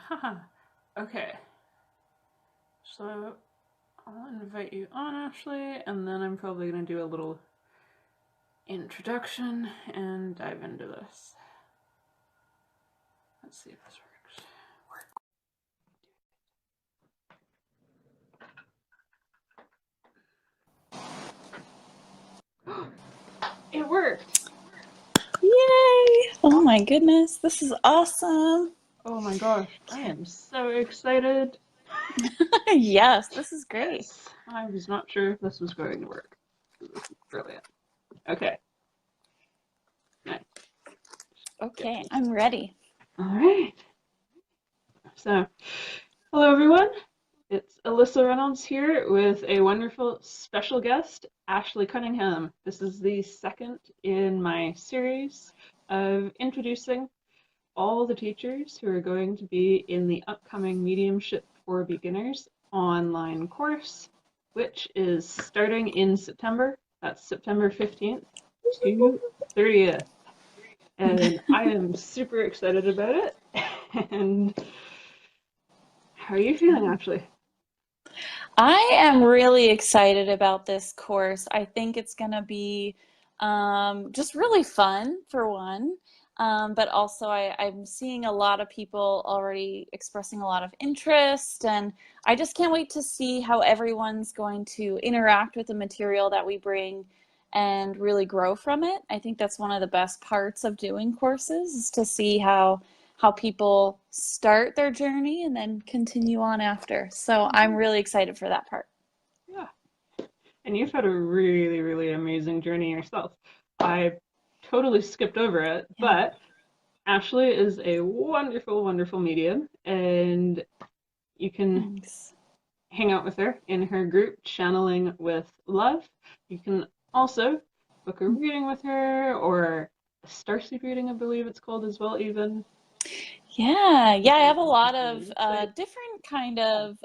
Haha. Okay. So I'll invite you on, Ashley, and then I'm probably going to do a little introduction and dive into this. Let's see if this works. It worked! Yay! Oh my goodness, this is awesome. Oh my gosh, I am so excited. Yes, this is great. Yes, I was not sure if this was going to work. This is brilliant. Okay, nice. Okay, I'm ready. All right. So, hello everyone. It's Alyssa Reynolds here with a wonderful special guest, Ashley Cunningham. This is the second in my series of introducing all the teachers who are going to be in the upcoming Mediumship for Beginners online course, which is starting in September. That's September 15th to 30th. And I am super excited about it. And how are you feeling, Ashley? I am really excited about this course. I think it's going to be just really fun, for one. But also, I'm seeing a lot of people already expressing a lot of interest, and I just can't wait to see how everyone's going to interact with the material that we bring and really grow from it. I think that's one of the best parts of doing courses, is to see how people start their journey and then continue on after. So I'm really excited for that part. Yeah. And you've had a really, really amazing journey yourself. I totally skipped over it, Yeah. but Ashley is a wonderful, wonderful medium, and you can Thanks. hang out with her in her group, Channeling with Love. You can also book a reading with her, or a starseed reading, I believe it's called as well, even. Yeah, I have a lot On of the website. different kind of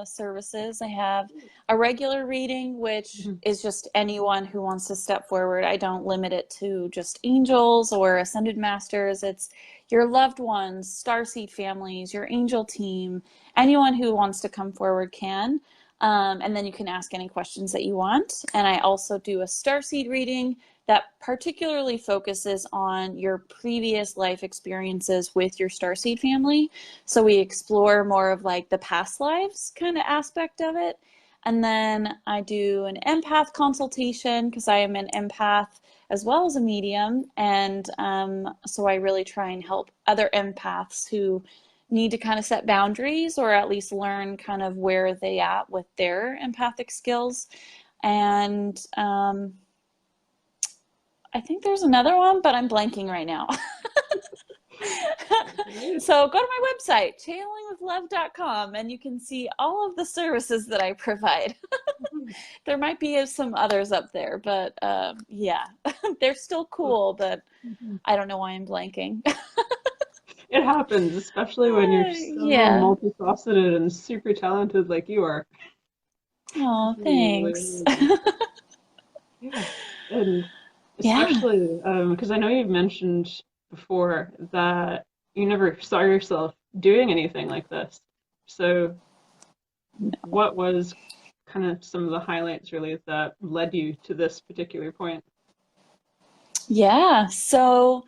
services. I have a regular reading, which Mhm. is just anyone who wants to step forward. I don't limit it to just angels or ascended masters. It's your loved ones, starseed families, your angel team, anyone who wants to come forward can. And then you can ask any questions that you want. And I also do a starseed reading that particularly focuses on your previous life experiences with your starseed family. So we explore more of like the past lives kind of aspect of it. And then I do an empath consultation because I am an empath as well as a medium. And so I really try and help other empaths who need to kind of set boundaries or at least learn kind of where they at with their empathic skills. And I think there's another one, but I'm blanking right now. So go to my website, channelingwithlove.com, and you can see all of the services that I provide. There might be some others up there, but yeah, they're still cool, but I don't know why I'm blanking. It happens, especially when you're so Yeah. multifaceted and super talented like you are. Oh, It's really thanks. amazing. Yeah, and Yeah. especially because I know you've mentioned before that you never saw yourself doing anything like this. So, what was kind of some of the highlights really that led you to this particular point? Yeah. So,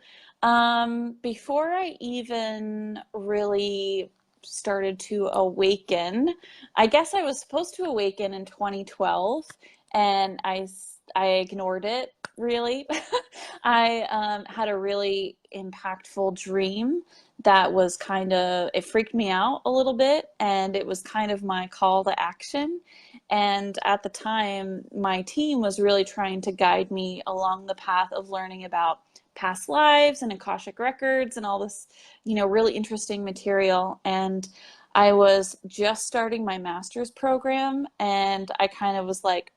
before I even really started to awaken, I guess I was supposed to awaken in 2012, and I ignored it really. I had a really impactful dream that was kind of, it freaked me out a little bit, and it was kind of my call to action. And at the time, my team was really trying to guide me along the path of learning about past lives and Akashic records and all this, really interesting material. And I was just starting my master's program, and I kind of was like,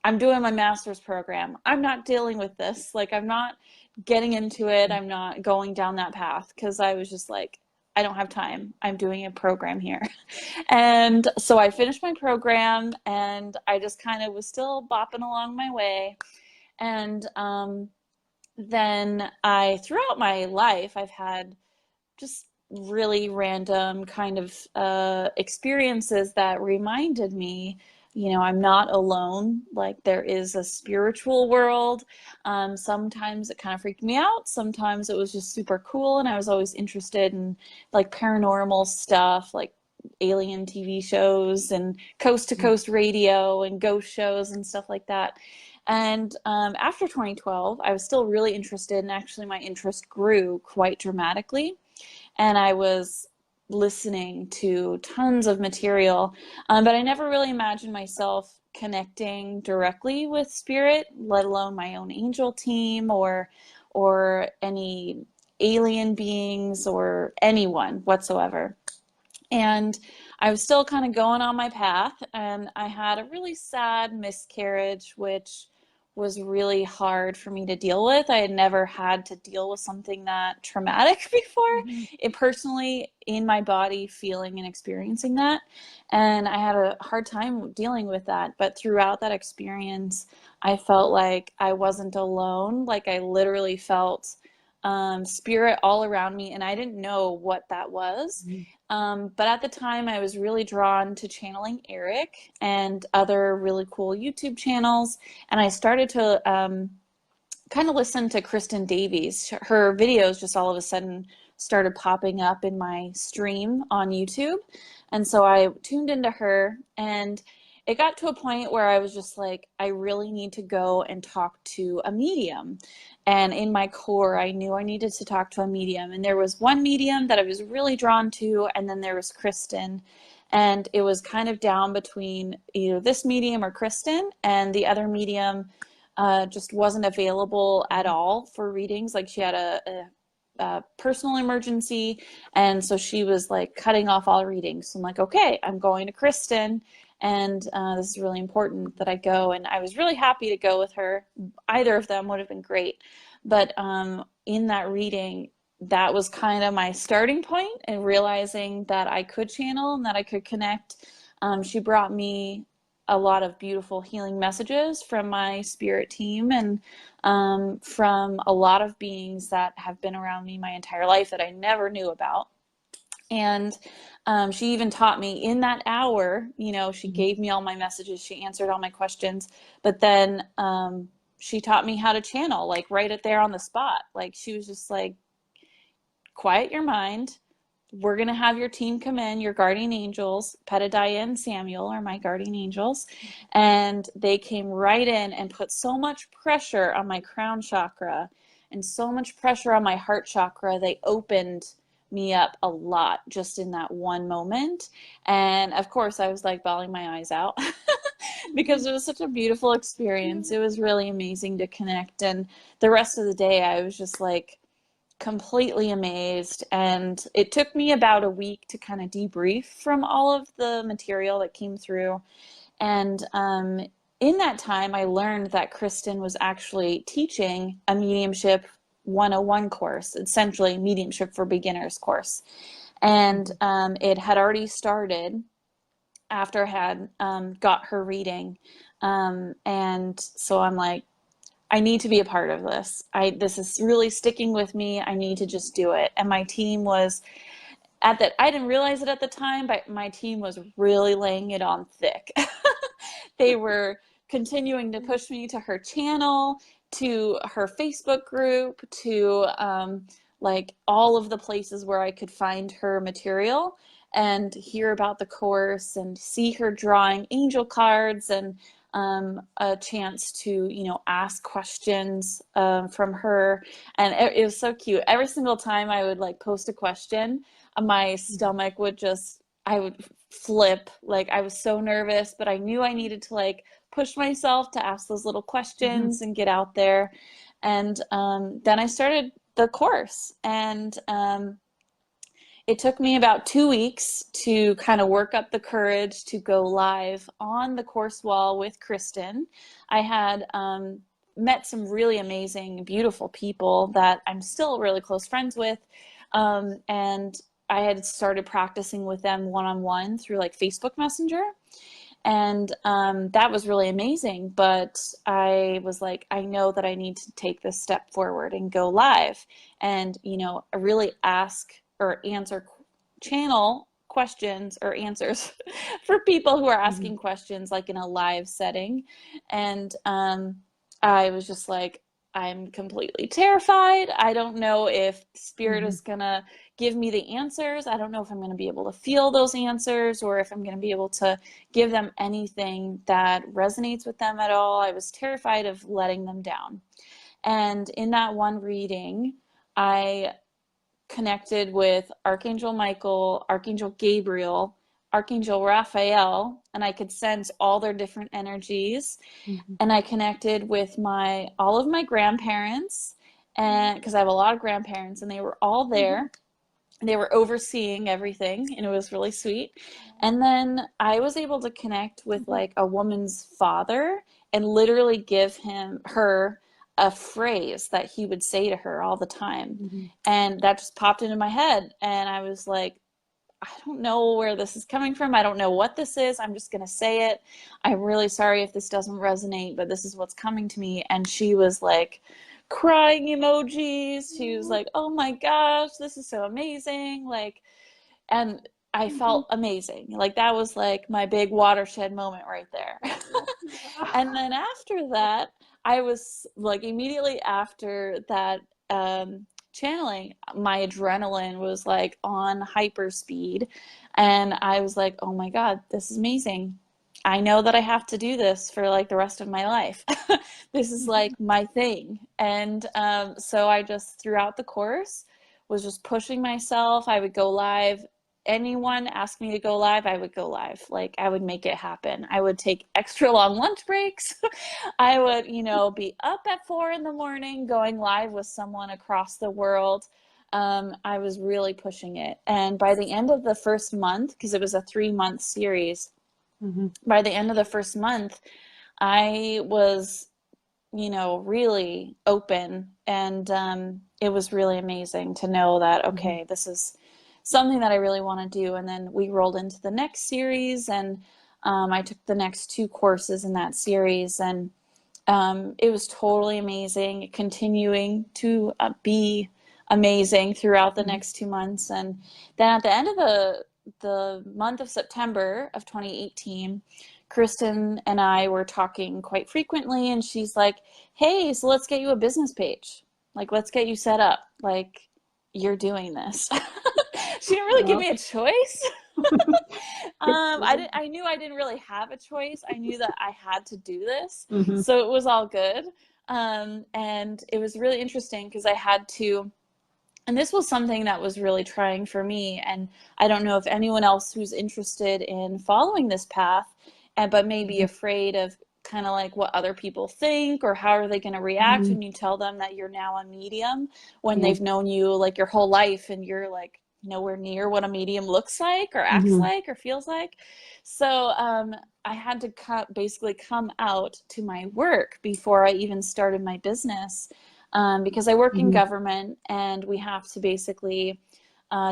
I'm doing my master's program. I'm not dealing with this. Like, I'm not getting into it. I'm not going down that path because I was just like, I don't have time. I'm doing a program here. And so I finished my program, and I just kind of was still bopping along my way. And then throughout my life, I've had just really random kind of experiences that reminded me, I'm not alone. Like, there is a spiritual world. Sometimes it kind of freaked me out. Sometimes it was just super cool. And I was always interested in like paranormal stuff, like alien TV shows and coast to coast radio and ghost shows and stuff like that. And after 2012, I was still really interested, and actually my interest grew quite dramatically. And I was listening to tons of material, but I never really imagined myself connecting directly with spirit, let alone my own angel team or any alien beings or anyone whatsoever. And I was still kind of going on my path, and I had a really sad miscarriage, which was really hard for me to deal with. I had never had to deal with something that traumatic before, it personally in my body, feeling and experiencing that. And I had a hard time dealing with that. But throughout that experience, I felt like I wasn't alone. Like, I literally felt spirit all around me, and I didn't know what that was. But at the time, I was really drawn to channeling Eric and other really cool YouTube channels. And I started to kind of listen to Kristen Davies. Her videos just all of a sudden started popping up in my stream on YouTube. And so I tuned into her, and it got to a point where I was just like, I really need to go and talk to a medium. And in my core, I knew I needed to talk to a medium. And there was one medium that I was really drawn to, and then there was Kristen. And it was kind of down between either this medium or Kristen, and the other medium just wasn't available at all for readings. Like, she had a personal emergency, and so she was like cutting off all readings. So I'm like, okay, I'm going to Kristen, and this is really important that I go. And I was really happy to go with her. Either of them would have been great. But in that reading, that was kind of my starting point in realizing that I could channel and that I could connect. She brought me a lot of beautiful healing messages from my spirit team, and from a lot of beings that have been around me my entire life that I never knew about. And she even taught me in that hour, she gave me all my messages, she answered all my questions, but then she taught me how to channel, like right there on the spot. Like, she was just like, quiet your mind. We're going to have your team come in, your guardian angels. Petadiah and Samuel are my guardian angels. And they came right in and put so much pressure on my crown chakra and so much pressure on my heart chakra. They opened me up a lot just in that one moment. And of course, I was like bawling my eyes out because it was such a beautiful experience. It was really amazing to connect. And the rest of the day, I was just like, completely amazed. And it took me about a week to kind of debrief from all of the material that came through. And in that time, I learned that Kristen was actually teaching a mediumship 101 course, essentially mediumship for beginners course. And it had already started after I had got her reading. And so I'm like, I need to be a part of this. This is really sticking with me. I need to just do it. And my team was at that. I didn't realize it at the time, but my team was really laying it on thick. They were continuing to push me to her channel, to her Facebook group, to like all of the places where I could find her material and hear about the course and see her drawing angel cards, and a chance to, ask questions from her. And it was so cute. Every single time I would like post a question, my stomach would I would flip. Like, I was so nervous, but I knew I needed to like push myself to ask those little questions and get out there. And then I started the course, and it took me about 2 weeks to kind of work up the courage to go live on the course wall with Kristen. I had met some really amazing, beautiful people that I'm still really close friends with. And I had started practicing with them one-on-one through like Facebook Messenger. And that was really amazing. But I was like, I know that I need to take this step forward and go live and, really ask or channel questions or answers for people who are asking questions like in a live setting. And I was just like, I'm completely terrified. I don't know if Spirit is gonna give me the answers. I don't know if I'm gonna be able to feel those answers or if I'm gonna be able to give them anything that resonates with them at all. I was terrified of letting them down. And in that one reading, I connected with Archangel Michael, Archangel Gabriel, Archangel Raphael, and I could sense all their different energies. And I connected with all of my grandparents, and because I have a lot of grandparents, and they were all there. They were overseeing everything, and it was really sweet. And then I was able to connect with like a woman's father and literally give her a phrase that he would say to her all the time. And that just popped into my head. And I was like, I don't know where this is coming from. I don't know what this is. I'm just going to say it. I'm really sorry if this doesn't resonate, but this is what's coming to me. And she was like crying emojis. She was like, oh my gosh, this is so amazing. Like, and I felt amazing. Like that was like my big watershed moment right there. And then after that, I was like immediately after that channeling, my adrenaline was like on hyper speed. And I was like, oh my God, this is amazing. I know that I have to do this for like the rest of my life. This is like my thing. And so I just, throughout the course, was just pushing myself. I would go live. Anyone asked me to go live, I would go live. Like I would make it happen. I would take extra long lunch breaks. I would, be up at 4 a.m. going live with someone across the world. I was really pushing it. And by the end of the first month, because it was a 3-month series, by the end of the first month, I was, really open. And it was really amazing to know that, okay, this is something that I really want to do. And then we rolled into the next series, and I took the next 2 courses in that series, and it was totally amazing, continuing to be amazing throughout the next 2 months. And then at the end of the month of September of 2018, Kristen and I were talking quite frequently, and she's like, hey, so let's get you a business page. Like, let's get you set up. Like, you're doing this. She didn't really give me a choice. I knew I didn't really have a choice. I knew that I had to do this. So it was all good. And it was really interesting because I had to, and this was something that was really trying for me. And I don't know if anyone else who's interested in following this path, but maybe afraid of kind of like what other people think, or how are they going to react when you tell them that you're now a medium when they've known you like your whole life, and you're like nowhere near what a medium looks like or acts like or feels like. So I had to basically come out to my work before I even started my business, because I work in government, and we have to basically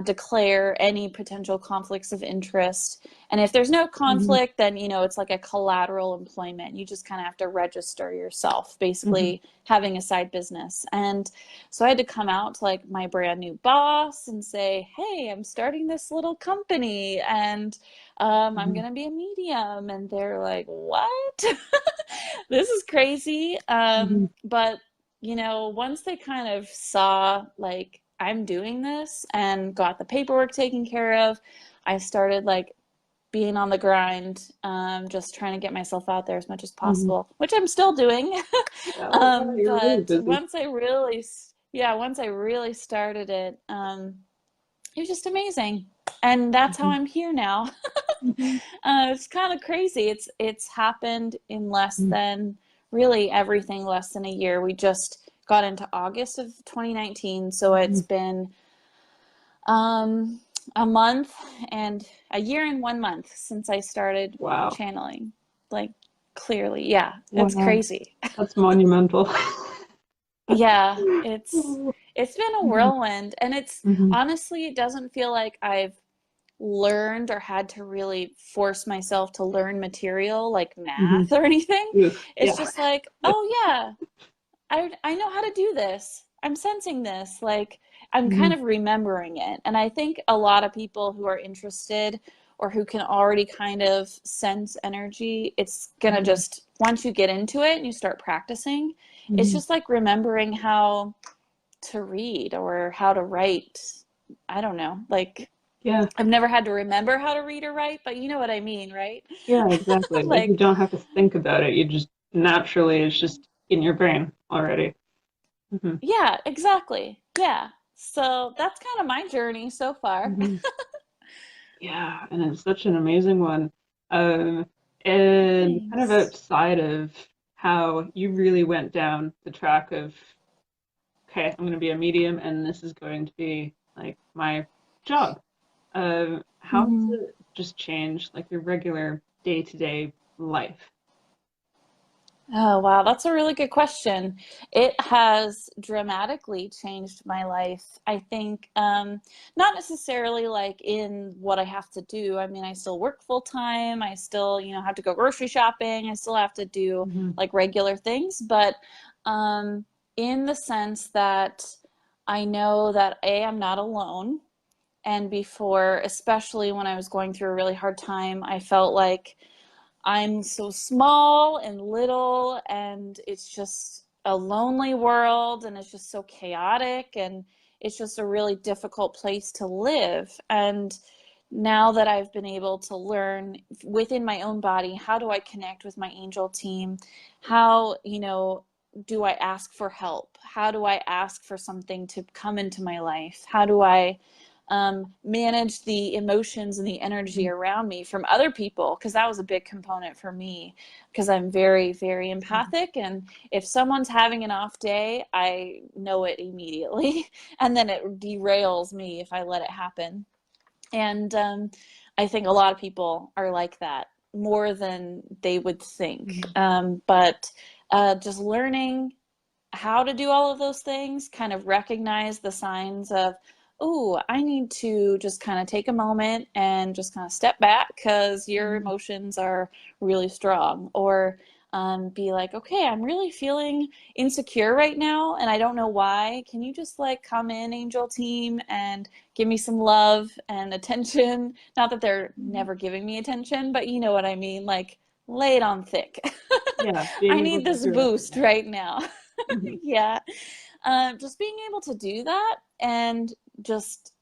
declare any potential conflicts of interest. And if there's no conflict, then, it's like a collateral employment. You just kind of have to register yourself, basically having a side business. And so I had to come out to like my brand new boss and say, hey, I'm starting this little company, and I'm going to be a medium. And they're like, what? This is crazy. But, once they kind of saw like I'm doing this and got the paperwork taken care of, I started like being on the grind, just trying to get myself out there as much as possible, which I'm still doing. But really once I really started it, it was just amazing. And that's how I'm here now. It's kind of crazy. It's happened in less than a year. We just got into August of 2019, so it's been a month and a year and 1 month since I started channeling. Like, clearly, it's crazy. That's monumental. Yeah, it's been a whirlwind, and it's honestly, it doesn't feel like I've learned or had to really force myself to learn material like math or anything. It's just like, oh yeah, I know how to do this. I'm sensing this. Like, I'm kind Mhm. of remembering it. And I think a lot of people who are interested or who can already kind of sense energy, it's going to Mhm. just, once you get into it and you start practicing, it's Mhm. just like remembering how to read or how to write. I don't know. Like, Yeah. I've never had to remember how to read or write, but you know what I mean, right? Yeah, exactly. Like you Like, don't have to think about it. You just naturally, it's just in your brain already. Hmm. yeah, exactly. Yeah. So that's kind of my journey so far. Hmm. Yeah, and it's such an amazing one. Um, and kind of Thanks. outside of how you really went down the track of, okay, I'm going to be a medium and this is going to be like my job. How has Hmm. it just changed like your regular day-to-day life? Oh, wow. That's a really good question. It has dramatically changed my life. I think, not necessarily like in what I have to do. I mean, I still work full time. I still, have to go grocery shopping. I still have to do Hmm. like regular things. But in the sense that I know that I'm not alone. And before, especially when I was going through a really hard time, I felt like I'm so small and little, and it's just a lonely world, and it's just so chaotic, and it's just a really difficult place to live. And now that I've been able to learn within my own body, how do I connect with my angel team? How, do I ask for help? How do I ask for something to come into my life? How do I manage the emotions and the energy around me from other people? Because that was a big component for me, because I'm very, very empathic. And if someone's having an off day, I know it immediately. And then it derails me if I let it happen. And I think a lot of people are like that more than they would think. Hmm. But just learning how to do all of those things, kind of recognize the signs of, oh, I need to just kind of take a moment and just kind of step back because your Hmm. emotions are really strong. Or be like, okay, I'm really feeling insecure right now and I don't know why. Can you just like come in, angel team, and give me some love and attention? Not that they're never giving me attention, but you know what I mean. Like, lay it on thick. Yeah, being I able need to this direct it. boost right now. Hmm. Yeah. Just being able to do that, and just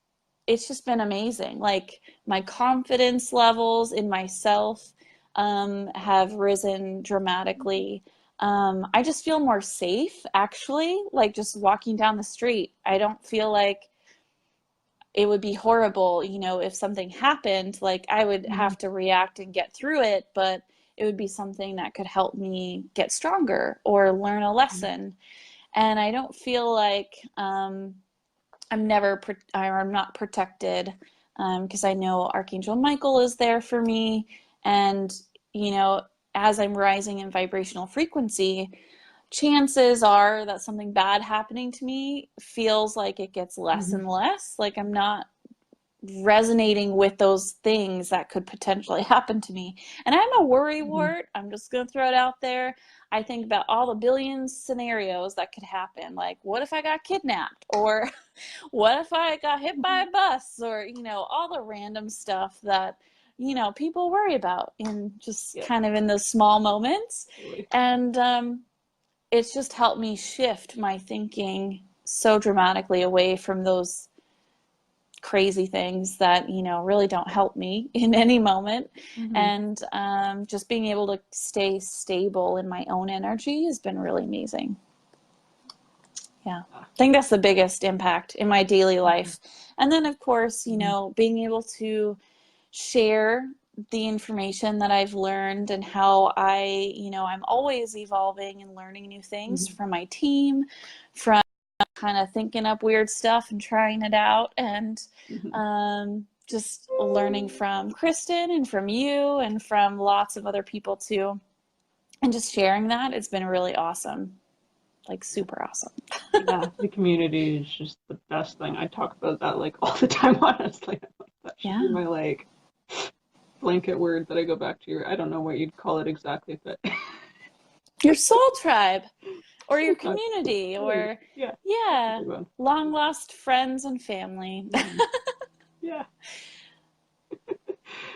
it's just been amazing. Like, my confidence levels in myself have risen dramatically. I just feel more safe, actually, like just walking down the street. I don't feel like it would be horrible, if something happened, like I would Hmm. have to react and get through it, but it would be something that could help me get stronger or learn a lesson. And I don't feel like I'm not protected, because I know Archangel Michael is there for me, and you know, as I'm rising in vibrational frequency, chances are that something bad happening to me feels like it gets less Hmm. and less. Like, I'm not resonating with those things that could potentially happen to me. And I'm a worry Hmm. wart. I'm just going to throw it out there. I think about all the billions scenarios that could happen. Like, what if I got kidnapped? Or what if I got hit by a bus? Or, all the random stuff that, people worry about in just Yeah, kind of in those small moments. totally. And it's just helped me shift my thinking so dramatically away from those crazy things that really don't help me in any moment. Hmm. And just being able to stay stable in my own energy has been really amazing. Yeah, I think that's the biggest impact in my daily Hmm. life. And then, of course, Hmm. being able to share the information that I've learned, and how I'm always evolving and learning new things Hmm. from my team, from kind of thinking up weird stuff and trying it out, and Hmm. just learning from Kristen and from you and from lots of other people too. And just sharing that, it's been really awesome. Like, super awesome. Yeah, the community is just the best thing. I talk about that like all the time, honestly. Like, that should be Yeah. my like blanket word that I go back to. I don't know what you'd call it exactly, but Your soul tribe. or your That's community, really, or yeah, that's a yeah, good one. long lost friends and family. Mhm. Yeah.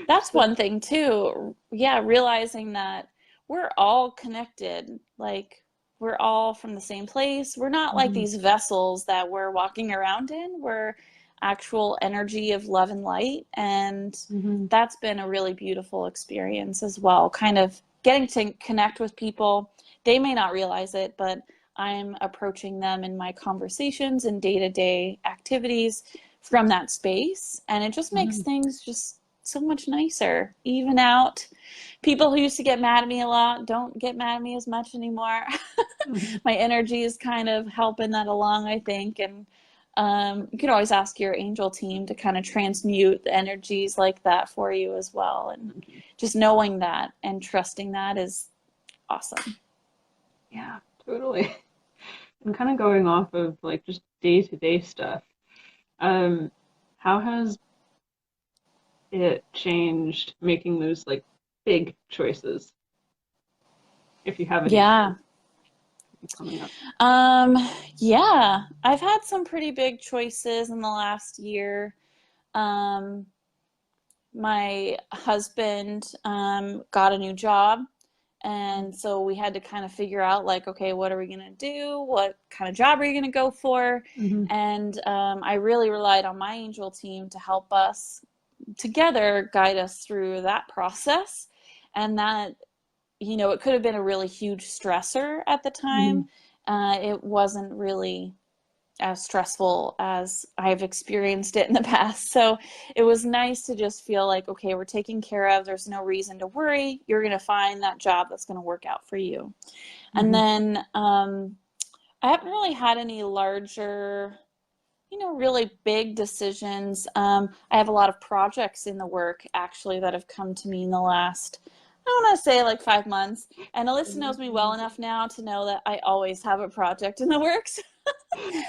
That's So, one thing too. Yeah, realizing that we're all connected. Like we're all from the same place. We're not like mhm, these vessels that we're walking around in. We're actual energy of love and light. And mhm, that's been a really beautiful experience as well. Kind of getting to connect with people. They may not realize it, but I'm approaching them in my conversations and day-to-day activities from that space. And it just makes mhm, things just so much nicer. Even out. People who used to get mad at me a lot don't get mad at me as much anymore. mhm. My energy is kind of helping that along, I think. And you can always ask your angel team to kind of transmute the energies like that for you as well. And just knowing that and trusting that is awesome. Yeah, totally. And kind of going off of like just day-to-day stuff, um, how has it changed making those like big choices, if you have any of those Yeah. coming up? Um, yeah, I've had some pretty big choices in the last year. Um, my husband got a new job, and so we had to kind of figure out like, okay, what are we going to do? What kind of job are you going to go for? Mm-hmm. And I really relied on my angel team to help us together guide us through that process. And that, it could have been a really huge stressor at the Mm-hmm. time. It wasn't really as stressful as I've experienced it in the past. So it was nice to just feel like, okay, we're taken care of. There's no reason to worry. You're going to find that job that's going to work out for you. And Mm-hmm. then I haven't really had any larger, really big decisions. I have a lot of projects in the work actually that have come to me in the last, I want to say like 5 months. And Alyssa knows me well enough now to know that I always have a project in the works.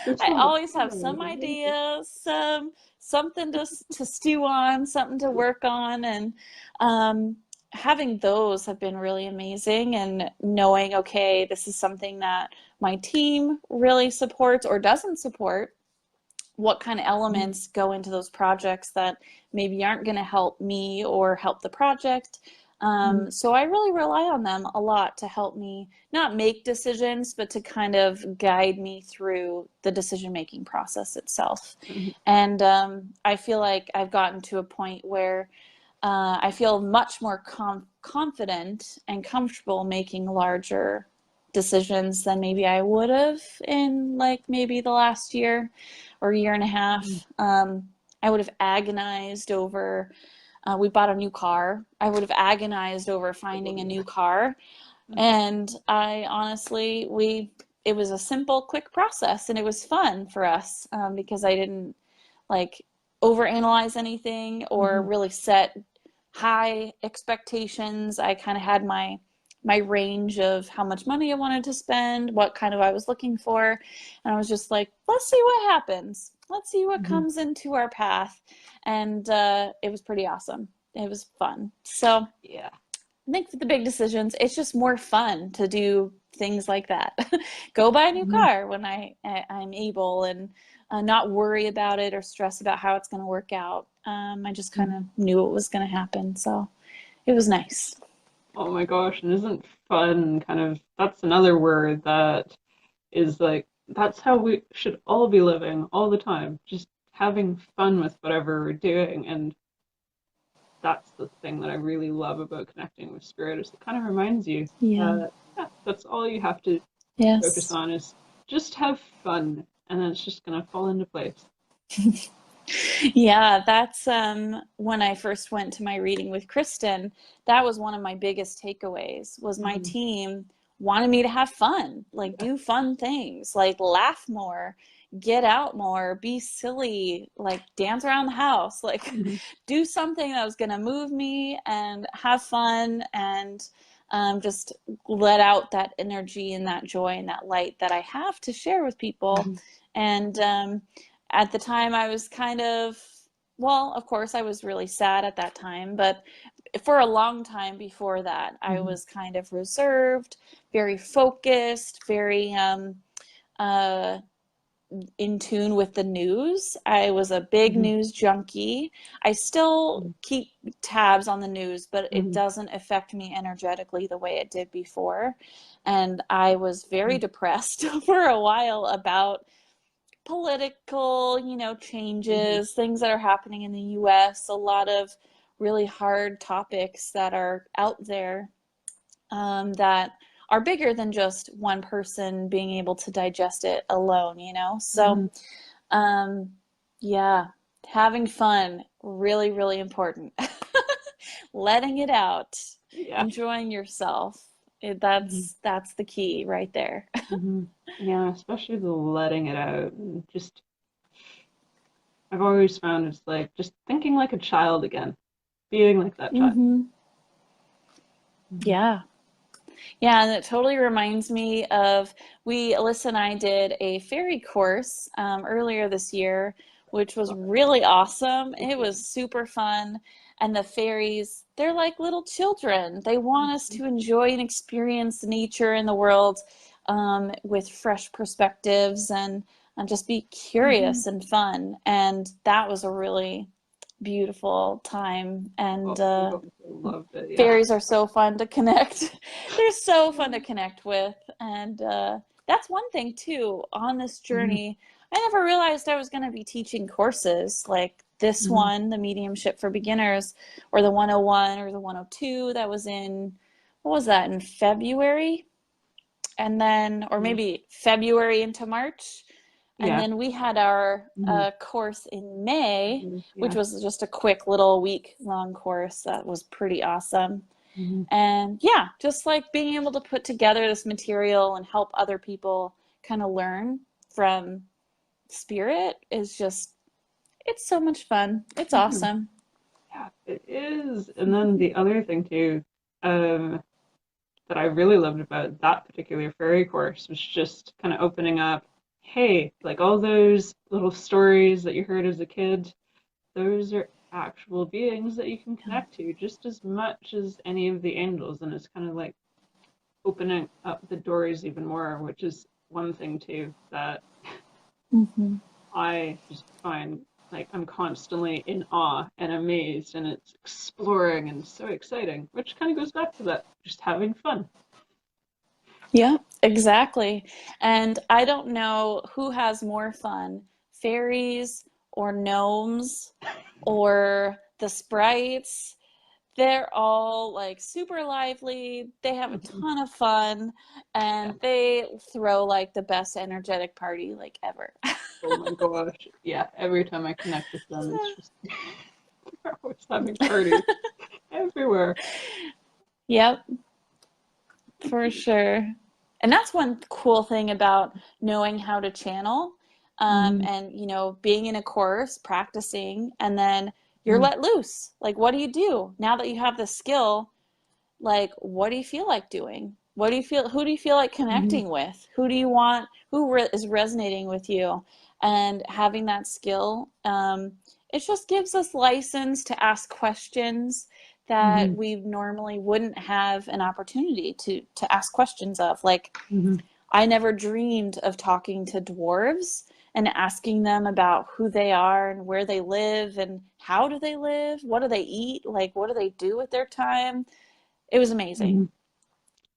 There's I so much always have fun. some ideas, something to stew on, something to work on, and having those have been really amazing. And knowing, okay, this is something that my team really supports or doesn't support. What kind of Mhm. elements go into those projects that maybe aren't going to help me or help the project? Mhm. So I really rely on them a lot to help me not make decisions, but to kind of guide me through the decision-making process itself. Mhm. And I feel like I've gotten to a point where I feel much more confident and comfortable making larger decisions than maybe I would have in like maybe the last year or year and a Mhm. half. I would have agonized over, we bought a new car. I would have agonized over finding a new car. And I honestly, it was a simple, quick process and it was fun for us because I didn't like overanalyze anything or Mhm. really set high expectations. I kind of had my range of how much money I wanted to spend, what kind of I was looking for, and I was just like, let's see what happens. Let's see what Mhm. comes into our path, and it was pretty awesome. It was fun. So Yeah. I think for the big decisions, it's just more fun to do things like that. Go buy a new Mhm. car when I'm able, and not worry about it or stress about how it's going to work out. I just kind Mhm. of knew it was going to happen, so it was nice. Oh my gosh, and isn't fun kind of that's another word that is like that's how we should all be living all the time, just having fun with whatever we're doing. And that's the thing that I really love about connecting with spirit is it kind of reminds you Yeah. that yeah, that's all you have to focus Yes. on is just have fun and then it's just gonna fall into place. Yeah, that's when I first went to my reading with Kristen, that was one of my biggest takeaways was my Mhm. team wanted me to have fun, like Yeah. do fun things, like laugh more, get out more, be silly, like dance around the house, like Mhm. do something that was going to move me and have fun and just let out that energy and that joy and that light that I have to share with people. Mhm. And at the time I was kind of, well, of course I was really sad at that time, but for a long time before that, I was kind of reserved, very focused, very uh, in tune with the news. I was a big Mhm. news junkie. I still Mhm. keep tabs on the news, but it Mhm. doesn't affect me energetically the way it did before. And I was very Mhm. depressed for a while about political, Mhm. changes, things that are happening in the US, a lot of really hard topics that are out there, that are bigger than just one person being able to digest it alone. So, Mhm. um, yeah, having fun, really, really important. Letting it out, Yeah. enjoying yourself. Mhm. That's the key right there. Mhm. Yeah, especially the letting it out. And just, I've always found it's like just thinking like a child again, being like that child. Hmm. Mhm. Yeah. Yeah, and it totally reminds me of Alyssa and I did a fairy course earlier this year, which was Love really awesome. it. It was super fun. And the fairies, they're like little children. They want us Mhm. to enjoy and experience nature and the world, with fresh perspectives, and just be Mhm. curious and fun. And that was a really beautiful time. And Oh, I loved it. Yeah. fairies are so fun to connect. They're so fun to connect with. And that's one thing, too, on this Mhm. journey. I never realized I was going to be teaching courses like this Mhm. one, the Mediumship for Beginners, or the 101 or the 102 that was in, what was that, in February? And then, or Yeah. maybe February into March. And Yeah. then we had our Mhm. course in May, Mhm. which Yeah. was just a quick little week-long course that was pretty awesome. Mhm. And yeah, just like being able to put together this material and help other people kind of learn from spirit is just, it's so much fun. It's Mhm. awesome. Yeah, it is. And then the other thing too, um, that I really loved about that particular fairy course was just kind of opening up, hey, like all those little stories that you heard as a kid, those are actual beings that you can connect to just as much as any of the angels. And it's kind of like opening up the doors even more, which is one thing too that Mm-hmm. I just find like I'm constantly in awe and amazed, and it's exploring and so exciting, which kind of goes back to that just having fun. Yeah, exactly. And I don't know who has more fun, fairies or gnomes or the sprites. They're all like super lively. They have a Mhm. ton of fun Yeah. and they throw like the best energetic party like ever. Oh my gosh. Yeah. Every time I connect with them, it's just we're always having parties everywhere. Yep, for sure. And that's one cool thing about knowing how to channel, Hmm. and being in a course, practicing, and then you're Hmm. let loose. Like, what do you do now that you have the skill? Like, what do you feel like doing? What do you feel? Who do you feel like Hmm. connecting with? Who do you want? Is resonating with you? And having that skill, it just gives us license to ask questions that Hmm. we normally wouldn't have an opportunity to ask questions of. Like, Hmm. I never dreamed of talking to dwarves and asking them about who they are and where they live and how do they live, what do they eat, like what do they do with their time. It was amazing. Hmm.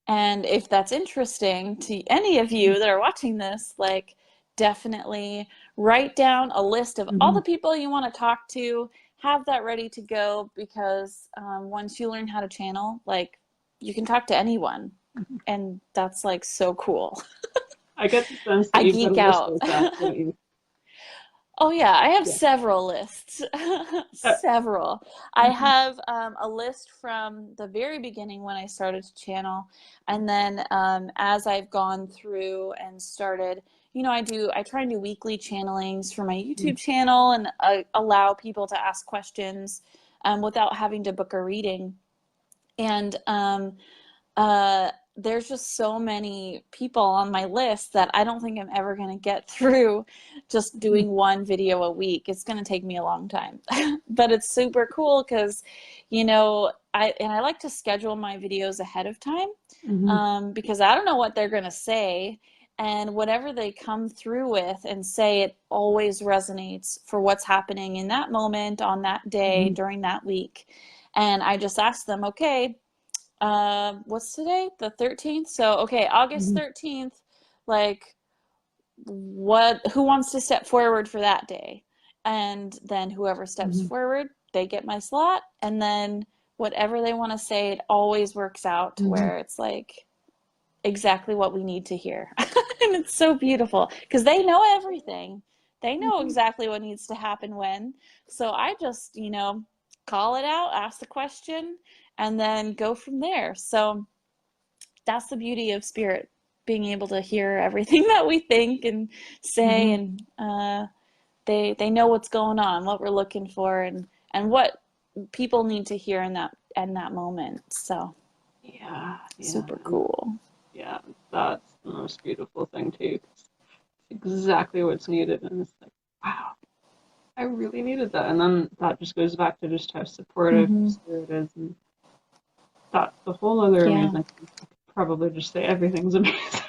And if that's interesting to any of you that are watching this, like definitely write down a list of all Hmm. the people you want to talk to, have that ready to go because once you learn how to channel, like you can talk to anyone. And that's like so cool. I get the sense that I you've got a geek list out. like that, don't you? Oh yeah, I have Yeah. several lists. Uh, Several. I mhm. have a list from the very beginning when I started to channel, and then as I've gone through and started, I try and do weekly channelings for my YouTube channel and allow people to ask questions without having to book a reading. And there's just so many people on my list that I don't think I'm ever going to get through just doing one video a week. It's going to take me a long time. But it's super cool because, you know, I like to schedule my videos ahead of time, because I don't know what they're going to say. And whatever they come through with and say, it always resonates for what's happening in that moment, on that day, during that week. And I just ask them, okay, what's today? The 13th? So, okay, August 13th, like, who wants to step forward for that day? And then whoever steps forward, they get my slot. And then whatever they want to say, it always works out to where it's like exactly what we need to hear. And it's so beautiful because they know everything. They know exactly what needs to happen when. So I just, you know, call it out, ask the question, and then go from there. So that's the beauty of spirit, being able to hear everything that we think and say, and they know what's going on, what we're looking for, and what people need to hear in that moment. So super cool. Yeah, that's the most beautiful thing too. It's exactly what's needed, and it's like, wow, I really needed that. And then that just goes back to just how supportive spirit is, and that's the whole other amazing thing. I could probably just say everything's amazing.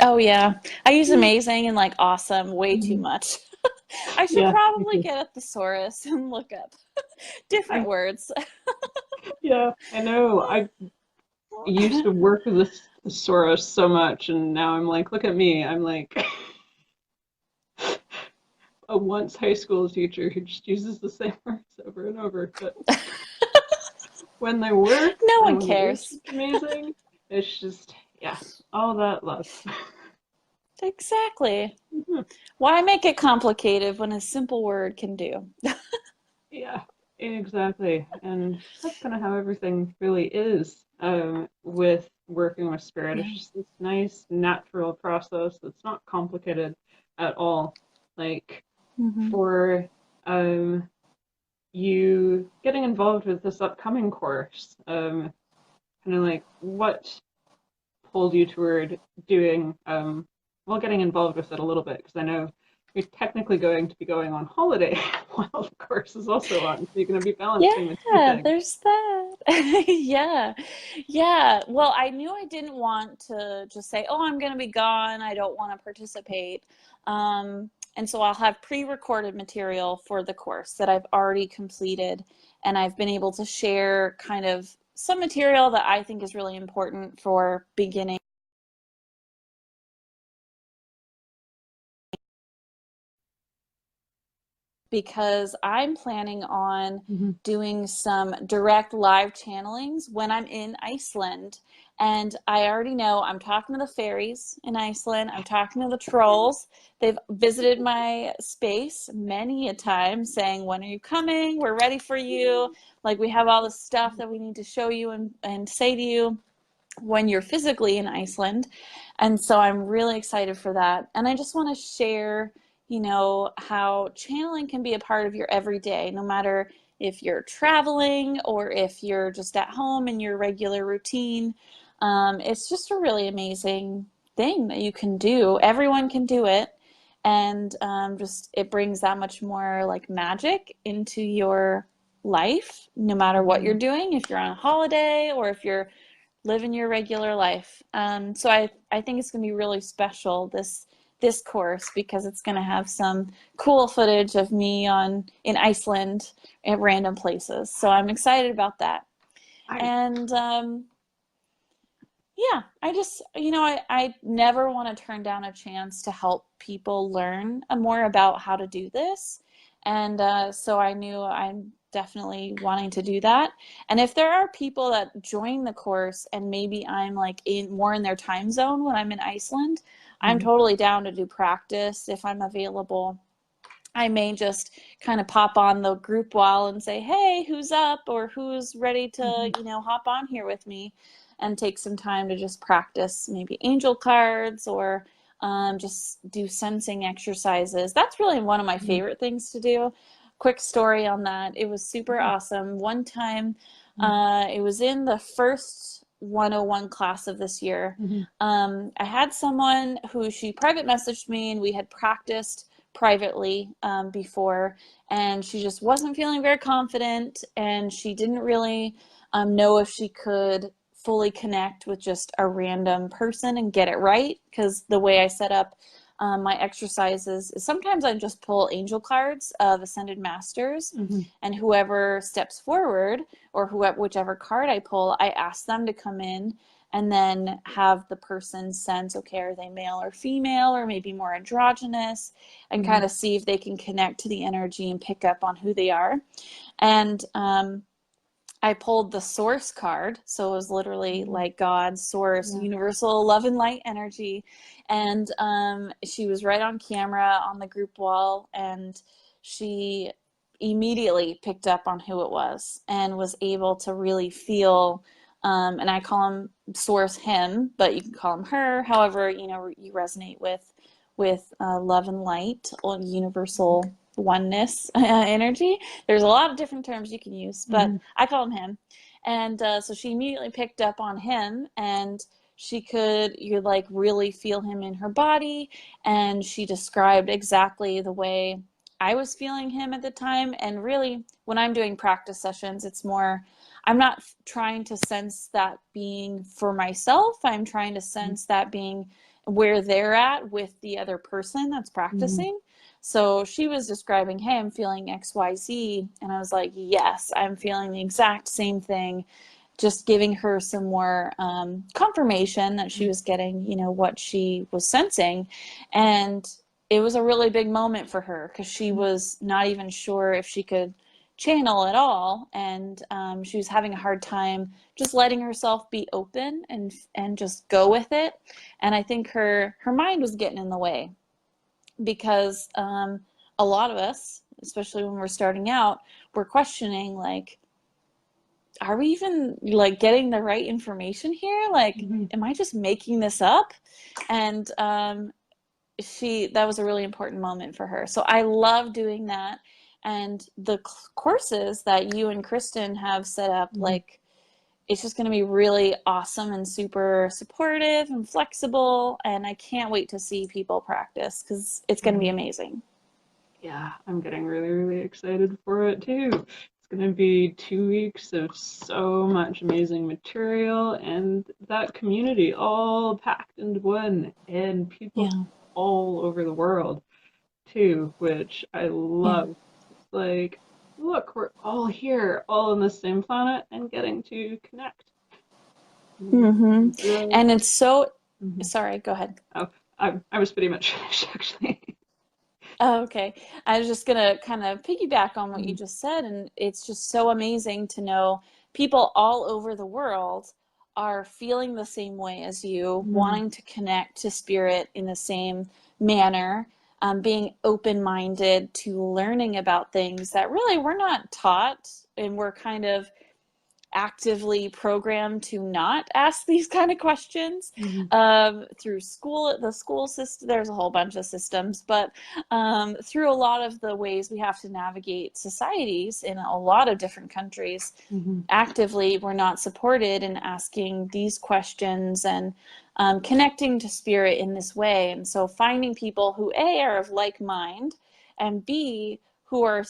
Oh yeah, I use amazing and like awesome way too much. I should probably get a thesaurus and look up different words. Yeah, I know. I used to work with this thesaurus so much, and now I'm like, look at me. I'm like a once high school teacher who just uses the same words over and over. But when they work, no and one cares. It's amazing. It's just, all that love. Exactly. Why make it complicated when a simple word can do? Yeah, exactly. And that's kind of how everything really is, with working with spirit. It's just this nice, natural process that's not complicated at all. Like, for you getting involved with this upcoming course, kind of like what pulled you toward doing, getting involved with it a little bit, because I know you're technically going to be going on holiday while the course is also on, so you're going to be balancing the two things. There's that. Yeah. Well, I knew I didn't want to just say, oh, I'm going to be gone, I don't want to participate. And so I'll have pre-recorded material for the course that I've already completed, and I've been able to share kind of some material that I think is really important for beginning. Because I'm planning on doing some direct live channelings when I'm in Iceland. And I already know I'm talking to the fairies in Iceland. I'm talking to the trolls. They've visited my space many a time saying, when are you coming? We're ready for you. Like, we have all the stuff that we need to show you and say to you when you're physically in Iceland. And so I'm really excited for that. And I just want to share, you know, how channeling can be a part of your everyday, no matter if you're traveling or if you're just at home in your regular routine. It's just a really amazing thing that you can do. Everyone can do it. And just it brings that much more like magic into your life, no matter what you're doing, if you're on a holiday or if you're living your regular life. So I think it's going to be really special, this course, because it's going to have some cool footage of me in Iceland at random places. So I'm excited about that. And I just, you know, I never want to turn down a chance to help people learn more about how to do this. And so I knew I'm definitely wanting to do that. And if there are people that join the course and maybe I'm like more in their time zone when I'm in Iceland, I'm totally down to do practice if I'm available. I may just kind of pop on the group wall and say, hey, who's up, or who's ready to, you know, hop on here with me, and take some time to just practice maybe angel cards or just do sensing exercises. That's really one of my favorite things to do. Quick story on that. It was super awesome. One time, it was in the first 101 class of this year. Mm-hmm. I had someone who she private messaged me, and we had practiced privately before, and she just wasn't feeling very confident, and she didn't really know if she could fully connect with just a random person and get it right, because the way I set up my exercises is sometimes I just pull angel cards of ascended masters, Mm-hmm. and whoever steps forward, or whichever card I pull, I ask them to come in and then have the person sense, okay, are they male or female, or maybe more androgynous, and Mm-hmm. kind of see if they can connect to the energy and pick up on who they are. And I pulled the source card. So it was literally like God's source, Yeah. universal love and light energy. And she was right on camera on the group wall, and she immediately picked up on who it was and was able to really feel, and I call him source him, but you can call him her, however, you know, you resonate with love and light, or universal oneness energy. There's a lot of different terms you can use, but Mm-hmm. I call him him. And so she immediately picked up on him, and she could, you like really feel him in her body. And she described exactly the way I was feeling him at the time. And really, when I'm doing practice sessions, it's more, I'm not trying to sense that being for myself. I'm trying to sense that being where they're at with the other person that's Mm-hmm. practicing. So she was describing, hey, I'm feeling XYZ. And I was like, yes, I'm feeling the exact same thing. Just giving her some more confirmation that she was getting, you know, what she was sensing. And it was a really big moment for her, because she was not even sure if she could channel at all. And she was having a hard time just letting herself be open and just go with it. And I think her mind was getting in the way, because a lot of us, especially when we're starting out, we're questioning, like, are we even like getting the right information here? Like, Mm-hmm. am I just making this up? And that was a really important moment for her. So I love doing that. And the courses that you and Kristen have set up, Mm-hmm. like, it's just going to be really awesome and super supportive and flexible. And I can't wait to see people practice, because it's going to be amazing. Yeah, I'm getting really, really excited for it too. It's going to be 2 weeks of so much amazing material, and that community all packed into one, and people Yeah. all over the world too, which I Yeah. love. It's like, look, we're all here, all on the same planet, and getting to connect. Mm-hmm. It's really. And it's so, Mhm. sorry, go ahead. Oh, I was pretty much finished actually. Oh, okay. I was just gonna kind of piggyback on what you Mhm. just said, and it's just so amazing to know people all over the world are feeling the same way as you, Mhm. wanting to connect to spirit in the same manner, being open-minded to learning about things that really we're not taught, and we're kind of actively programmed to not ask these kind of questions Mhm. through school, the school system. There's a whole bunch of systems, but through a lot of the ways we have to navigate societies in a lot of different countries, Mhm. actively we're not supported in asking these questions and connecting to spirit in this way. And so finding people who A, are of like mind, and B, who are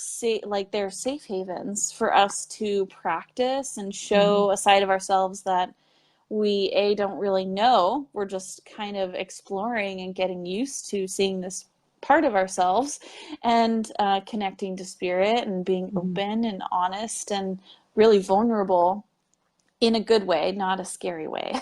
like they're safe havens for us to practice and Mhm. show a side of ourselves that we A, don't really know. We're just kind of exploring and getting used to seeing this part of ourselves, and connecting to spirit and being Mhm. open and honest and really vulnerable in a good way, not a scary way,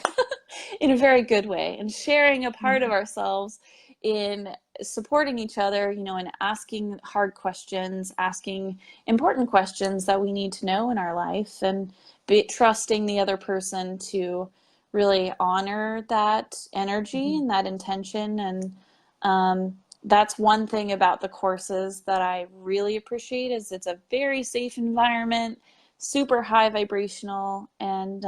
in a very good way, and sharing a part of Mhm. ourselves in supporting each other, you know, and asking hard questions, asking important questions that we need to know in our life, and trusting the other person to really honor that energy Mhm. and that intention. And that's one thing about the courses that I really appreciate, is it's a very safe environment, super high vibrational, and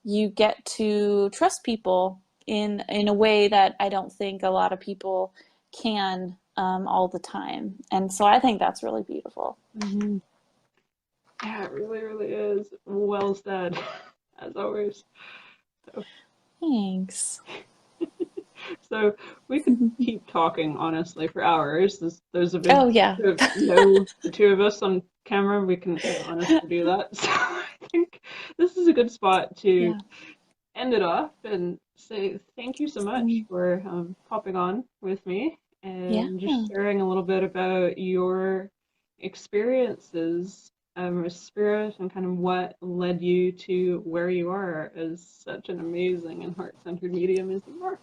you get to trust people in a way that I don't think a lot of people can all the time. And so I think that's really beautiful. Mhm. Yeah, it really, really is. Well said. as always. So, Thanks. so we could keep talking honestly for hours. There's a big Oh, yeah. sort of no, the two of us on camera. We can honestly do that. So I think this is a good spot to Yeah. end it off and say thank you so much for popping on with me Yeah. and just sharing a little bit about your experiences with spirit and kind of what led you to where you are as such an amazing and heart-centered medium as you are.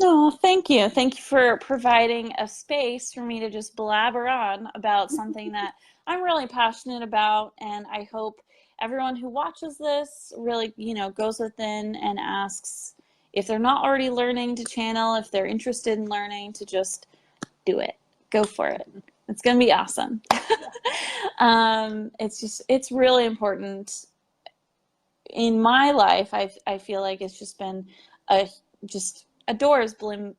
Oh, thank you. Thank you for providing a space for me to just blabber on about something that I'm really passionate about. And I hope everyone who watches this really, goes within and asks if they're not already learning to channel, if they're interested in learning, to just do it. Go for it. It's going to be awesome. It's really important in my life. I feel like it's just been a door has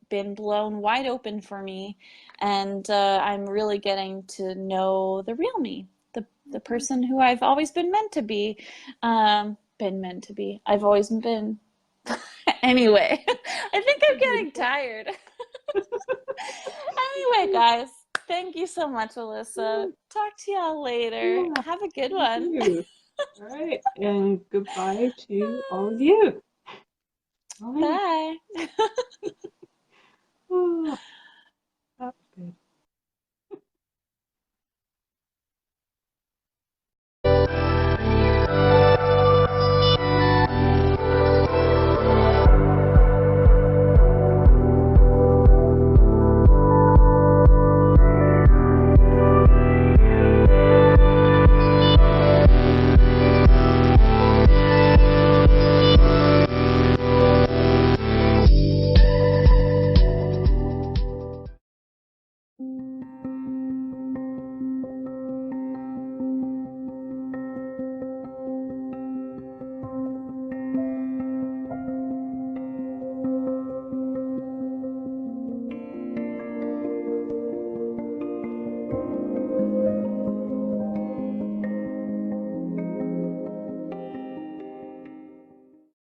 been blown wide open for me, and I'm really getting to know the real me, the person who I've always been meant to be. I've always been. Anyway, I think I'm getting tired. Anyway, guys, thank you so much, Alyssa. Talk to y'all later. Yeah, Have a good thank one. you. All right, and goodbye to all of you. All right. Bye. Oh.